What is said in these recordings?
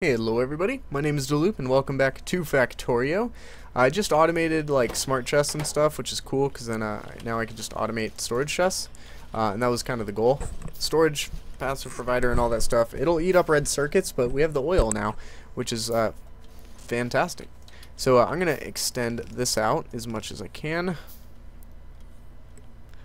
Hello everybody, my name is Dylloop and welcome back to Factorio. I just automated like smart chests and stuff, which is cool because then now I can just automate storage chests, and that was kind of the goal. Storage, passive provider and all that stuff, it'll eat up red circuits, but we have the oil now, which is fantastic. So I'm going to extend this out as much as I can,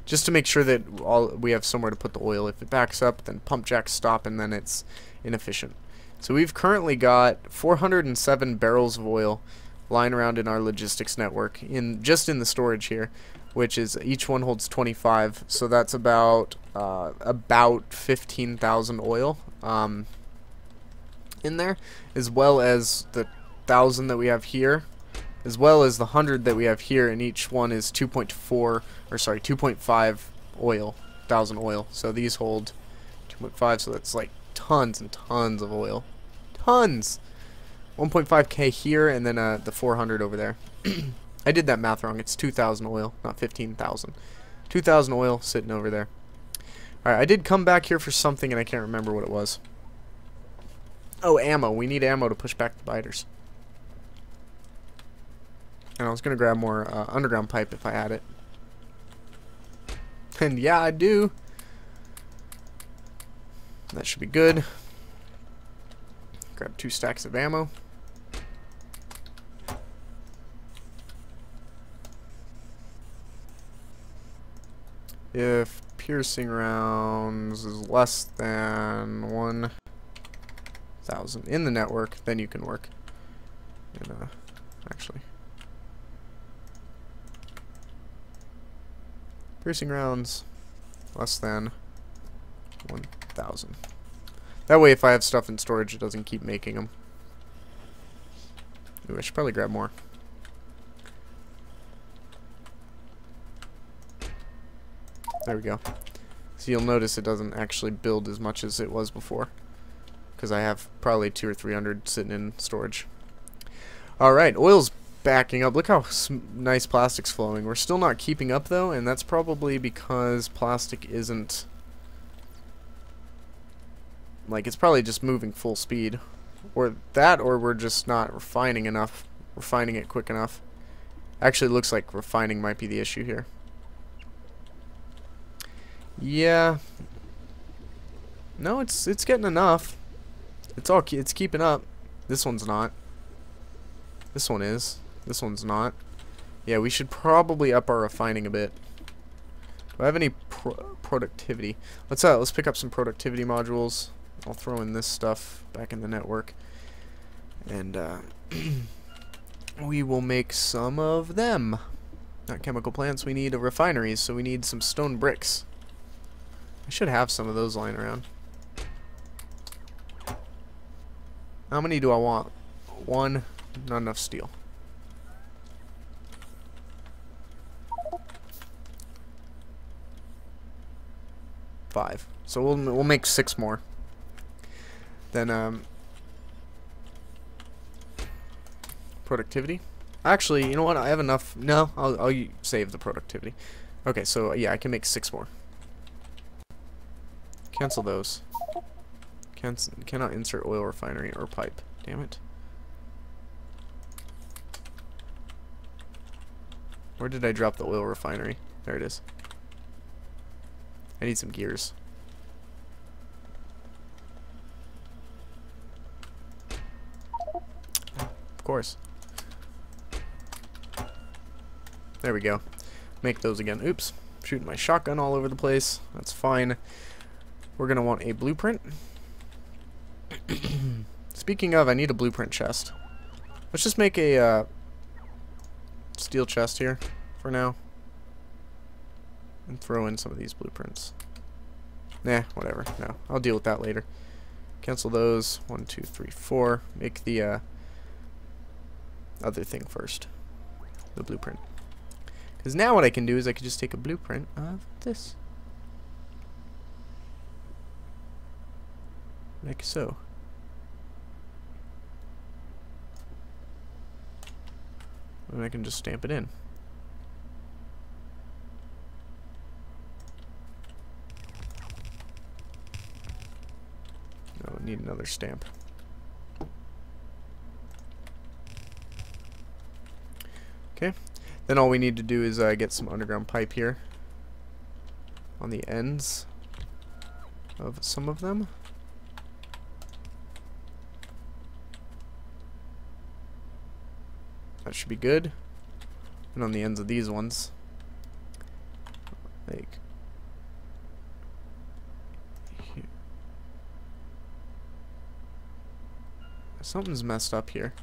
just to make sure that we have somewhere to put the oil. If it backs up, then pump jacks stop and then it's inefficient. So we've currently got 407 barrels of oil lying around in our logistics network, just in the storage here, which is each one holds 25. So that's about 15,000 oil in there, as well as the 1,000 that we have here, as well as the 100 that we have here, and each one is 2.5 oil, 1,000 oil. So these hold 2.5, so that's like tons and tons of oil. Tons! 1.5k here, and then the 400 over there. I did that math wrong. It's 2,000 oil, not 15,000. 2,000 oil sitting over there. Alright, I did come back here for something, and I can't remember what it was. Oh, ammo. We need ammo to push back the biters. And I was going to grab more underground pipe if I had it. And yeah, I do. That should be good. Grab 2 stacks of ammo. If piercing rounds is less than 1,000 in the network, then you can work. And, actually, piercing rounds less than 1,000. That way, if I have stuff in storage, it doesn't keep making them. Ooh, I should probably grab more. There we go. So you'll notice it doesn't actually build as much as it was before, because I have probably 200 or 300 sitting in storage. Alright, oil's backing up. Look how nice plastic's flowing. We're still not keeping up, though, and that's probably because plastic isn't... like, it's probably just moving full speed. Or that, or we're just not refining it quick enough. Actually, it looks like refining might be the issue here. Yeah. No, it's getting enough. It's keeping up. This one's not. This one is. This one's not. Yeah, we should probably up our refining a bit. Do I have any productivity? Let's pick up some productivity modules. I'll throw in this stuff back in the network, and we will make some of them. Not chemical plants, we need refineries, so we need some stone bricks. I should have some of those lying around. How many do I want? 1, not enough steel. Five. So we'll make 6 more. Then, productivity. Actually, you know what? I have enough. No, I'll save the productivity. Okay, so yeah, I can make 6 more. Cancel those. Cannot insert oil refinery or pipe. Damn it. Where did I drop the oil refinery? There it is. I need some gears. Of course. There we go. Make those again. Oops. Shooting my shotgun all over the place. That's fine. We're going to want a blueprint. Speaking of, I need a blueprint chest. Let's just make a steel chest here for now. And throw in some of these blueprints. Nah, whatever. No, I'll deal with that later. Cancel those. 1, 2, 3, 4. Make the other thing first, the blueprint, because now what I can do is I can just take a blueprint of this, like so, and I can just stamp it in. No, I need another stamp. Okay. Then all we need to do is get some underground pipe here on the ends of some of them. That should be good. And on the ends of these ones, like here. Something's messed up here.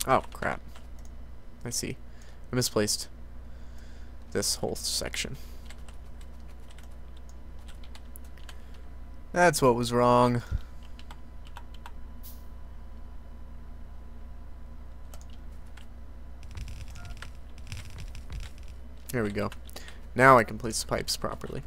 Oh crap, I see. I misplaced this whole section. That's what was wrong. There we go. Now I can place the pipes properly.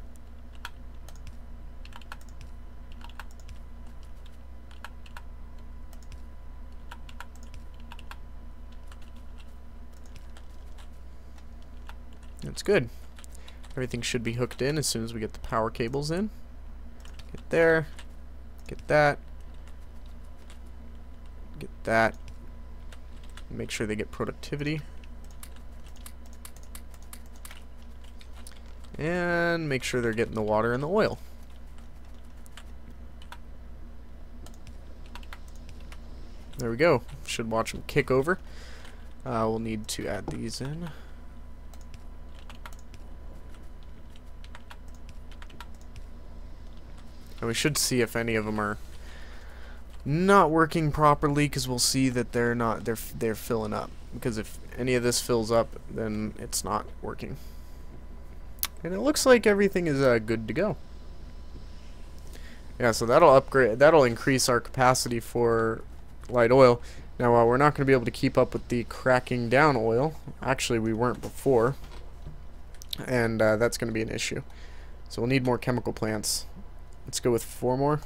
That's good. Everything should be hooked in as soon as we get the power cables in. Get there. Get that. Get that. Make sure they get productivity. And make sure they're getting the water and the oil. There we go. Should watch them kick over. We'll need to add these in. And we should see if any of them are not working properly, because we'll see that they're filling up. Because if any of this fills up, then it's not working. And it looks like everything is good to go. Yeah, so that'll increase our capacity for light oil. Now we're not going to be able to keep up with the cracking down oil. Actually, we weren't before, and that's going to be an issue. So we'll need more chemical plants. Let's go with 4 more.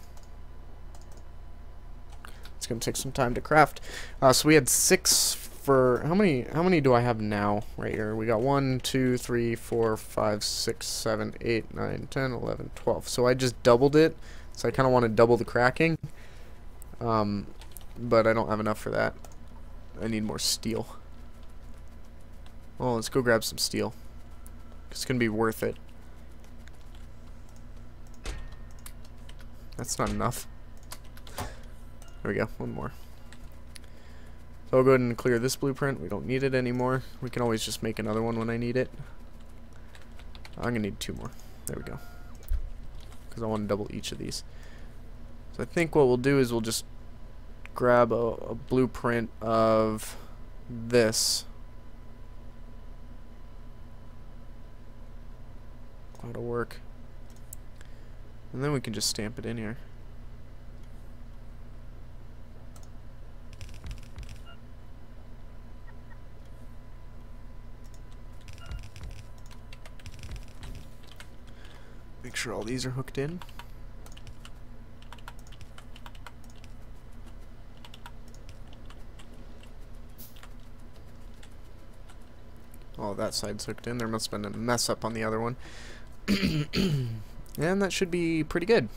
It's going to take some time to craft. So we had 6 for... How many do I have now right here? We got 1, 2, 3, 4, 5, 6, 7, 8, 9, 10, 11, 12. So I just doubled it. So I kind of want to double the cracking. But I don't have enough for that. I need more steel. Well, let's go grab some steel. It's going to be worth it. That's not enough. There we go, 1 more. So I'll go ahead and clear this blueprint. We don't need it anymore. We can always just make another one when I need it. I'm going to need 2 more. There we go. Because I want to double each of these. So I think what we'll do is we'll just grab a blueprint of this. That'll work. And then we can just stamp it in here. Make sure all these are hooked in. Oh, that side's hooked in. There must have been a mess up on the other one. And that should be pretty good.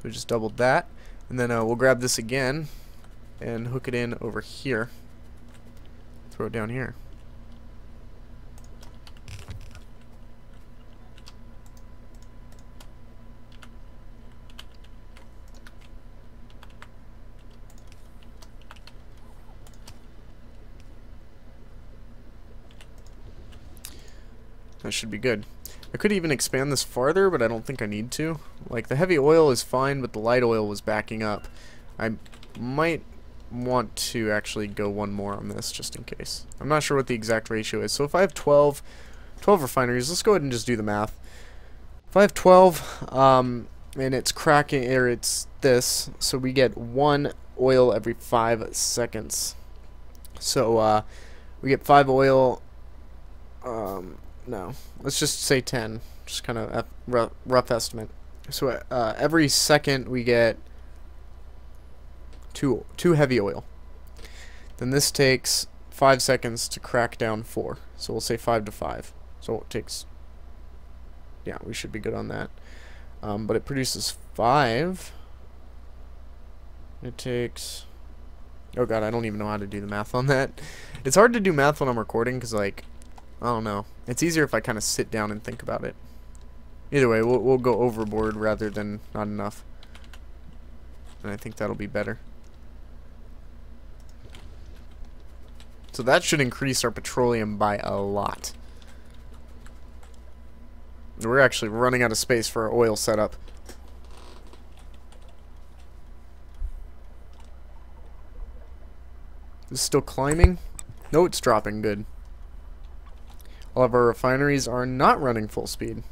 We just doubled that. And then we'll grab this again and hook it in over here. Throw it down here. That should be good. I could even expand this farther, but I don't think I need to. Like, the heavy oil is fine, but the light oil was backing up. I might want to actually go 1 more on this, just in case. I'm not sure what the exact ratio is. So if I have 12 refineries, let's go ahead and just do the math. If I have 12, and it's cracking, or it's this, so we get 1 oil every 5 seconds. So, we get 5 oil, no, let's just say 10, just kind of rough estimate. So every second we get 2 heavy oil. Then this takes 5 seconds to crack down 4. So we'll say 5 to 5. So it takes, yeah, we should be good on that. But it produces 5. It takes... Oh god, I don't even know how to do the math on that. It's hard to do math when I'm recording because, like, I don't know. It's easier if I kind of sit down and think about it. Either way, we'll go overboard rather than not enough. And I think that'll be better. So that should increase our petroleum by a lot. We're actually running out of space for our oil setup. Is it still climbing? No, it's dropping. Good. All of our refineries are not running full speed.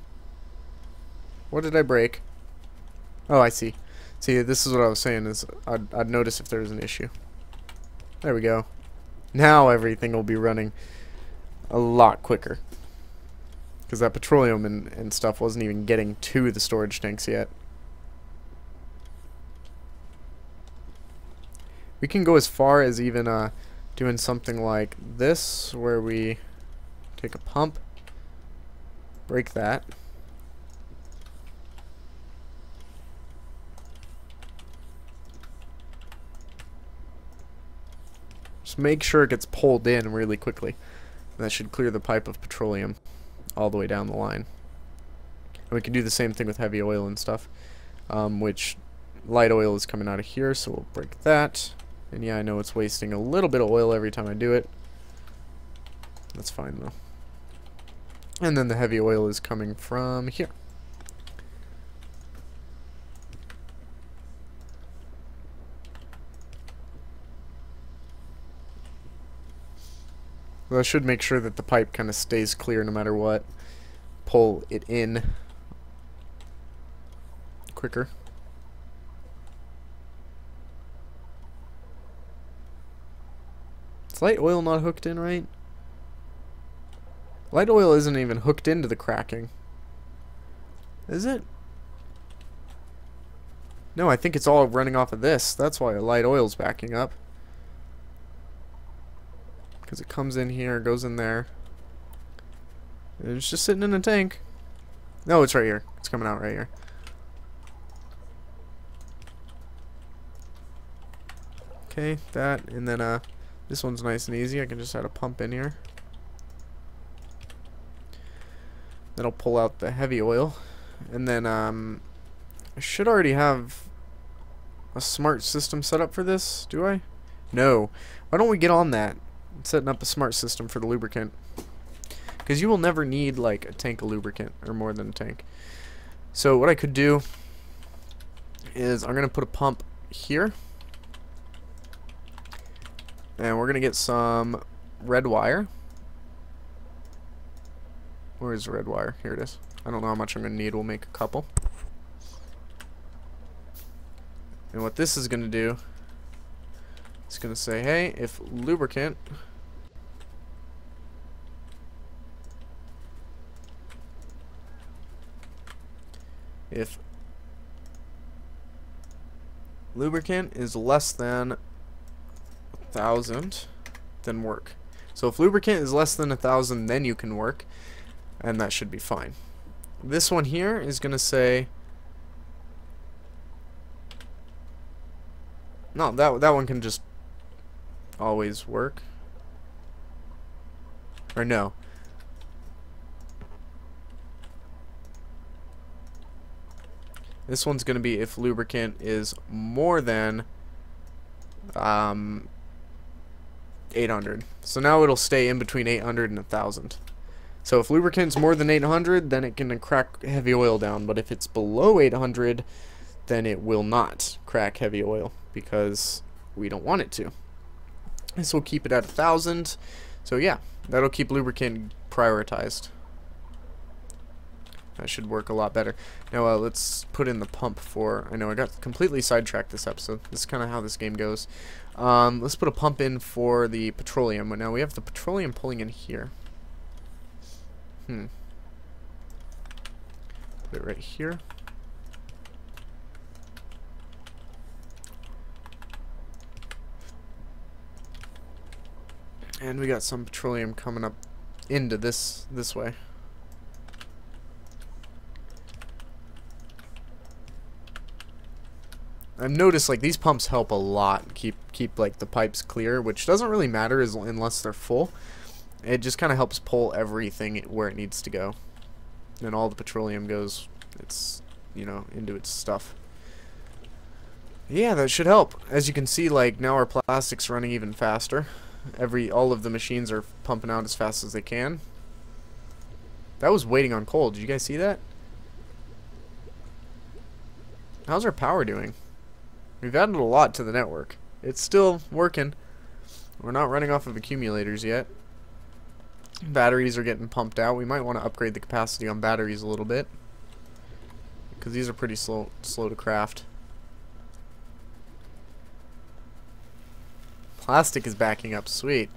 What did I break? Oh, I see. See, this is what I was saying, is I'd notice if there's an issue. There we go. Now everything will be running a lot quicker. Because that petroleum and stuff wasn't even getting to the storage tanks yet. We can go as far as even doing something like this, where we take a pump, break that. Just make sure it gets pulled in really quickly. And that should clear the pipe of petroleum all the way down the line. And we can do the same thing with heavy oil and stuff, which light oil is coming out of here, so we'll break that. And yeah, I know it's wasting a little bit of oil every time I do it. That's fine though. And then the heavy oil is coming from here. Well, I should make sure that the pipe kind of stays clear no matter what. Pull it in quicker. Is light oil not hooked in right? Light oil isn't even hooked into the cracking. Is it? No, I think it's all running off of this. That's why light oil's backing up. Because it comes in here, goes in there. And it's just sitting in a tank. No, it's right here. It's coming out right here. Okay, that, and then this one's nice and easy. I can just add a pump in here. That'll pull out the heavy oil. And then I should already have a smart system set up for this, do I? No. Why don't we get on that? Setting up a smart system for the lubricant. Because you will never need like a tank of lubricant, or more than a tank. So what I could do is I'm going to put a pump here. And we're going to get some red wire. Where is the red wire? Here it is. I don't know how much I'm going to need. We'll make a couple. And what this is going to do, it's going to say, hey, if lubricant is less than 1,000, then work. So if lubricant is less than 1,000, then you can work, and that should be fine. This one here is going to say, no, that one can just always work. Or no. This one's going to be if lubricant is more than 800. So now it'll stay in between 800 and 1,000. So if lubricant's more than 800, then it can crack heavy oil down. But if it's below 800, then it will not crack heavy oil because we don't want it to. This will keep it at 1,000. So yeah, that'll keep lubricant prioritized. That should work a lot better. Now let's put in the pump for... I know I got completely sidetracked this episode. This is kind of how this game goes. Let's put a pump in for the petroleum. Now we have the petroleum pulling in here. Put it right here. And we got some petroleum coming up into this way. I've noticed like these pumps help a lot keep like the pipes clear, which doesn't really matter unless they're full. It just kind of helps pull everything where it needs to go, and all the petroleum goes, into its stuff. Yeah, that should help. As you can see, like now our plastic's running even faster. All of the machines are pumping out as fast as they can. That was waiting on coal. Did you guys see that? How's our power doing? We've added a lot to the network. It's still working. We're not running off of accumulators yet. Batteries are getting pumped out. We might want to upgrade the capacity on batteries a little bit, because these are pretty slow to craft. Plastic is backing up. Sweet.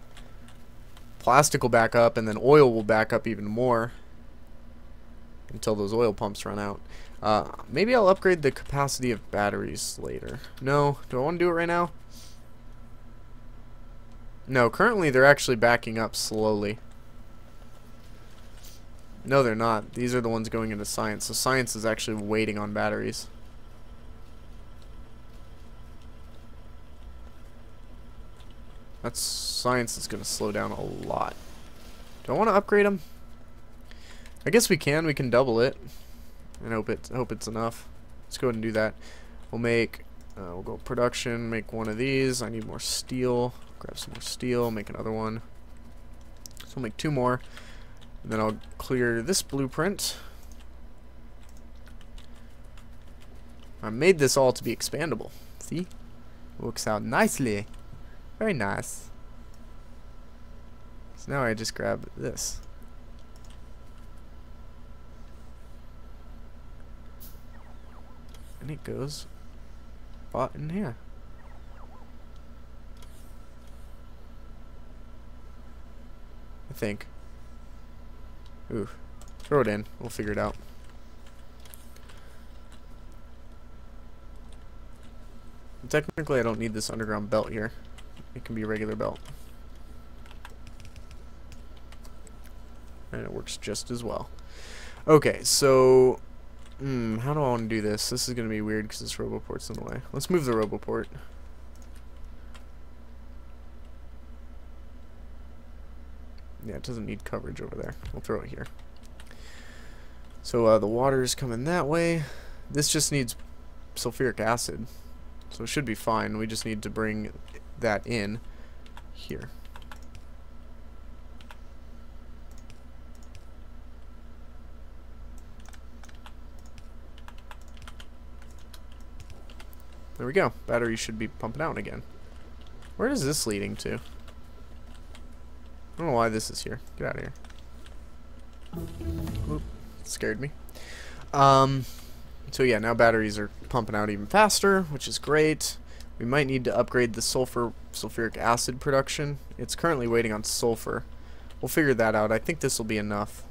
Plastic will back up, and then oil will back up even more until those oil pumps run out. Maybe I'll upgrade the capacity of batteries later. No, do I want to do it right now? No, currently they're actually backing up slowly. No, they're not. These are the ones going into science. So science is actually waiting on batteries. That's science is going to slow down a lot. Do I want to upgrade them? I guess we can. We can double it. And hope it's enough. Let's go ahead and do that. We'll go production, make one of these. I need more steel. Grab some more steel, make another one. So we'll make 2 more. And then I'll clear this blueprint. I made this all to be expandable. See? Works out nicely. Very nice. So now I just grab this. And it goes bought in here. I think. Ooh. Throw it in. We'll figure it out. Technically, I don't need this underground belt here. It can be a regular belt. And it works just as well. Okay, so how do I want to do this? This is going to be weird because this roboport's in the way. Let's move the roboport. Yeah, it doesn't need coverage over there. We'll throw it here. So the water's coming that way. This just needs sulfuric acid. So it should be fine. We just need to bring that in here. There we go. Battery should be pumping out again. Where is this leading to? I don't know why this is here. Get out of here. Oop, scared me. So yeah, now batteries are pumping out even faster, which is great. We might need to upgrade the sulfuric acid production. It's currently waiting on sulfur. We'll figure that out. I think this will be enough.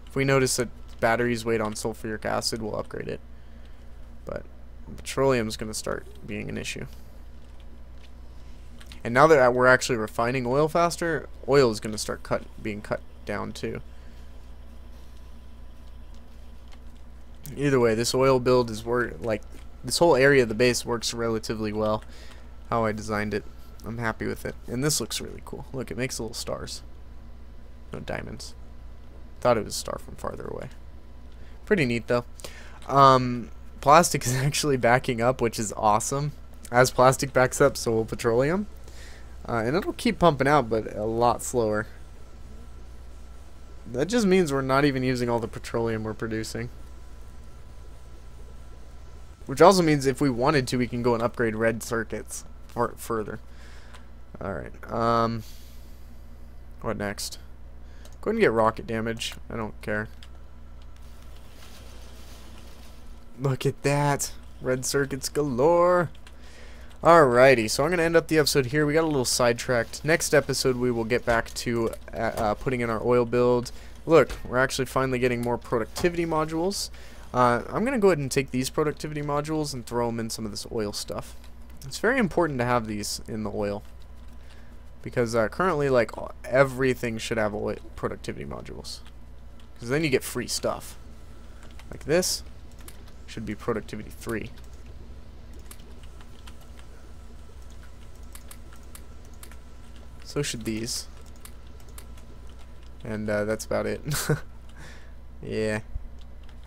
If we notice that batteries wait on sulfuric acid, we'll upgrade it. But petroleum is going to start being an issue. And now that we're actually refining oil faster, oil is going to start being cut down too. Either way, this oil build is this whole area of the base works relatively well. How I designed it, I'm happy with it. And this looks really cool. Look, it makes little stars. No diamonds. Thought it was a star from farther away. Pretty neat though. Plastic is actually backing up, which is awesome. As plastic backs up, so will petroleum. And it'll keep pumping out, but a lot slower. That just means we're not even using all the petroleum we're producing. Which also means if we wanted to, we can go and upgrade red circuits further. Alright. What next? Go ahead and get rocket damage. I don't care. Look at that. Red circuits galore. Alrighty, so I'm going to end up the episode here. We got a little sidetracked. Next episode, we will get back to putting in our oil build. Look, we're actually finally getting more productivity modules. I'm going to go ahead and take these productivity modules and throw them in some of this oil stuff. It's very important to have these in the oil. Because currently, like, everything should have oil productivity modules. Because then you get free stuff. Like this should be productivity 3. So should these. And that's about it. Yeah.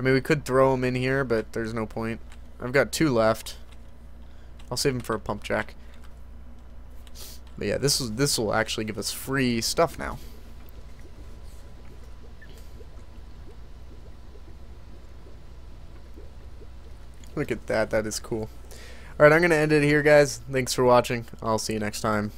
I mean, we could throw them in here, but there's no point. I've got 2 left. I'll save them for a pump jack. But yeah, this will actually give us free stuff now. Look at that. That is cool. Alright, I'm going to end it here, guys. Thanks for watching. I'll see you next time.